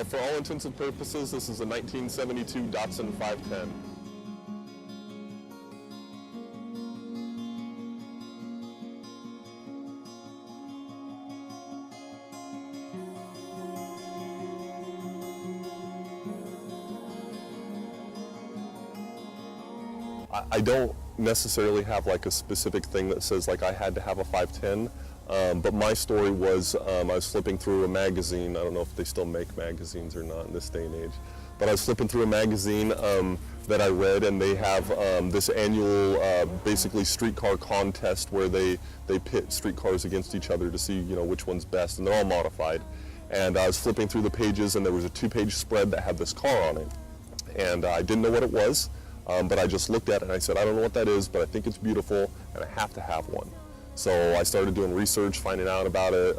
For all intents and purposes, this is a 1972 Datsun 510. I don't necessarily have like a specific thing that says like I had to have a 510, but my story was I was flipping through a magazine. I don't know if they still make magazines or not in this day and age, but I was flipping through a magazine that I read, and they have this annual basically streetcar contest where they pit streetcars against each other to see which one's best, and they're all modified. And I was flipping through the pages, and there was a 2-page spread that had this car on it, and I didn't know what it was. But I just looked at it and I said, I don't know what that is, but I think it's beautiful and I have to have one. So I started doing research, finding out about it,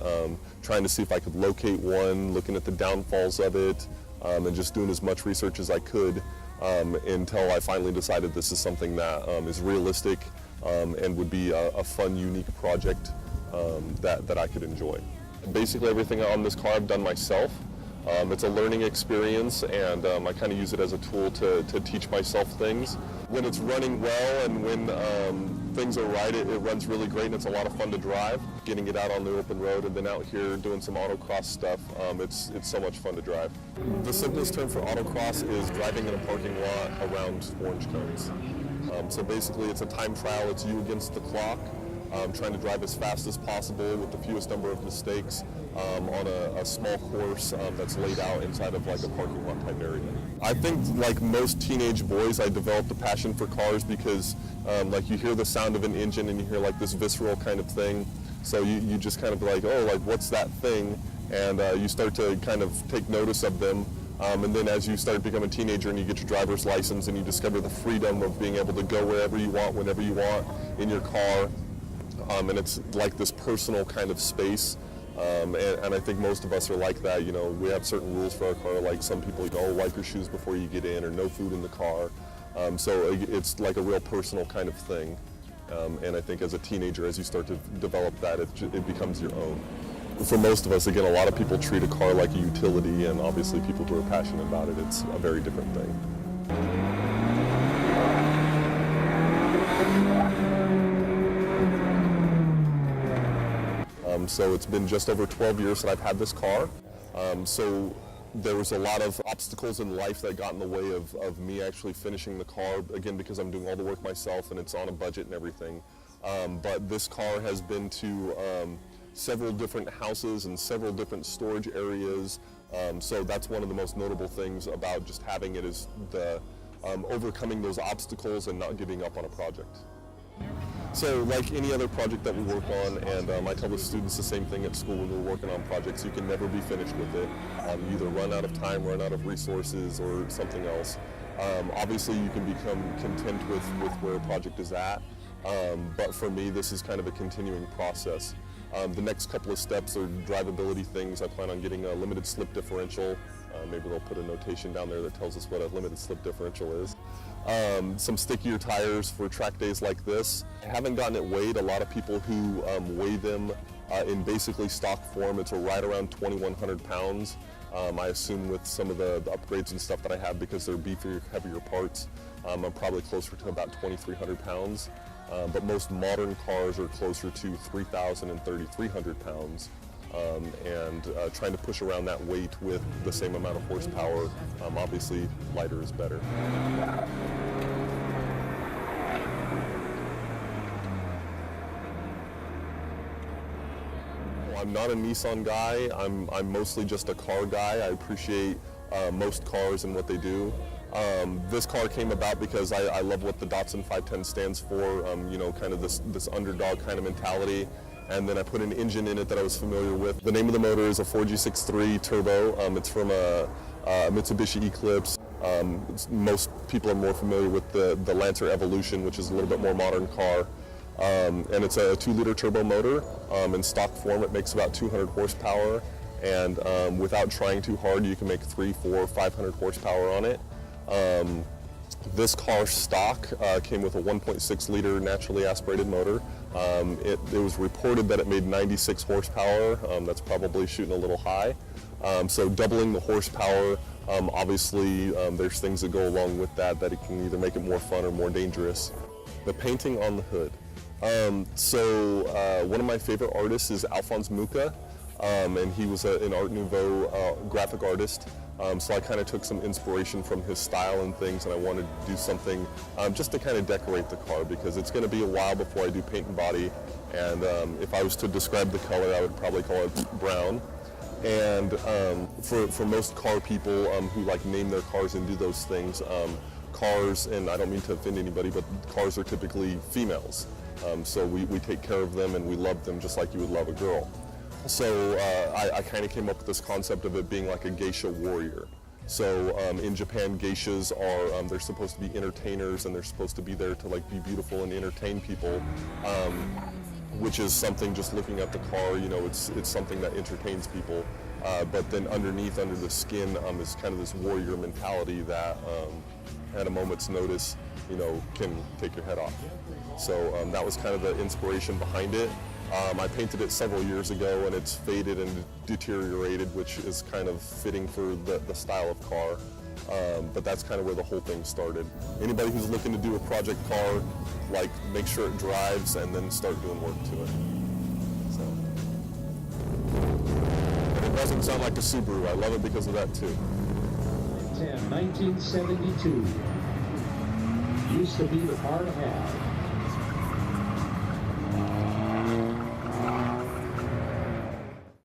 trying to see if I could locate one, looking at the downfalls of it, and just doing as much research as I could until I finally decided this is something that is realistic and would be a fun, unique project that I could enjoy. Basically everything on this car I've done myself. It's a learning experience, and I kind of use it as a tool to teach myself things. When it's running well and when things are right, it runs really great, and it's a lot of fun to drive. Getting it out on the open road and then out here doing some autocross stuff, it's so much fun to drive. The simplest term for autocross is driving in a parking lot around orange cones. So basically it's a time trial, it's you against the clock. Trying to drive as fast as possible with the fewest number of mistakes on a small course that's laid out inside of like a parking lot type area. I think like most teenage boys, I developed a passion for cars because like you hear the sound of an engine and you hear like this visceral kind of thing. So you just kind of like, oh, like what's that thing? And you start to kind of take notice of them. And then as you start to become a teenager and you get your driver's license and you discover the freedom of being able to go wherever you want, whenever you want in your car. And it's like this personal kind of space, and I think most of us are like that. We have certain rules for our car, like some people, wipe your shoes before you get in, or no food in the car. So it's like a real personal kind of thing. And I think as a teenager, as you start to develop that, it becomes your own. For most of us, again, a lot of people treat a car like a utility, and obviously people who are passionate about it, it's a very different thing. So it's been just over 12 years that I've had this car. So there was a lot of obstacles in life that got in the way of me actually finishing the car, again, because I'm doing all the work myself and it's on a budget and everything. But this car has been to several different houses and several different storage areas. So that's one of the most notable things about just having it is the overcoming those obstacles and not giving up on a project. So like any other project that we work on, and I tell the students the same thing at school when we're working on projects, you can never be finished with it. You either run out of time, run out of resources, or something else. Obviously you can become content with where a project is at, but for me this is kind of a continuing process. The next couple of steps are drivability things. I plan on getting a limited slip differential. Maybe they'll put a notation down there that tells us what a limited slip differential is. Some stickier tires for track days like this. I haven't gotten it weighed. A lot of people who weigh them in basically stock form, it's right around 2,100 pounds. I assume with some of the upgrades and stuff that I have, because they're beefier, heavier parts, I'm probably closer to about 2,300 pounds. But most modern cars are closer to 3,000 and 3,300 pounds. And trying to push around that weight with the same amount of horsepower, obviously lighter is better. I'm not a Nissan guy. I'm mostly just a car guy. I appreciate most cars and what they do. This car came about because I love what the Datsun 510 stands for, kind of this underdog kind of mentality. And then I put an engine in it that I was familiar with. The name of the motor is a 4G63 turbo. It's from a Mitsubishi Eclipse. Most people are more familiar with the Lancer Evolution, which is a little bit more modern car. And it's a 2-liter turbo motor. In stock form, it makes about 200 horsepower. And without trying too hard, you can make 300, 400, 500 horsepower on it. This car stock came with a 1.6-liter naturally aspirated motor. It was reported that it made 96 horsepower. That's probably shooting a little high. So doubling the horsepower, obviously there's things that go along with that it can either make it more fun or more dangerous. The painting on the hood. One of my favorite artists is Alphonse Mucha, and he was an Art Nouveau graphic artist. So I kind of took some inspiration from his style and things, and I wanted to do something just to kind of decorate the car, because it's going to be a while before I do paint and body. And if I was to describe the color, I would probably call it brown. And for most car people who like name their cars and do those things, cars, and I don't mean to offend anybody, but cars are typically females. So we take care of them and we love them just like you would love a girl. So I kind of came up with this concept of it being like a geisha warrior. So in Japan, geishas are, they're supposed to be entertainers, and they're supposed to be there to like be beautiful and entertain people, which is something, just looking at the car, you know, it's something that entertains people. But then underneath, under the skin, is kind of this warrior mentality that at a moment's notice, you know, can take your head off. So that was kind of the inspiration behind it. I painted it several years ago, and it's faded and deteriorated, which is kind of fitting for the style of car. But that's kind of where the whole thing started. Anybody who's looking to do a project car, like, make sure it drives and then start doing work to it. So. And it doesn't sound like a Subaru. I love it because of that too. 1972. Used to be the car to have.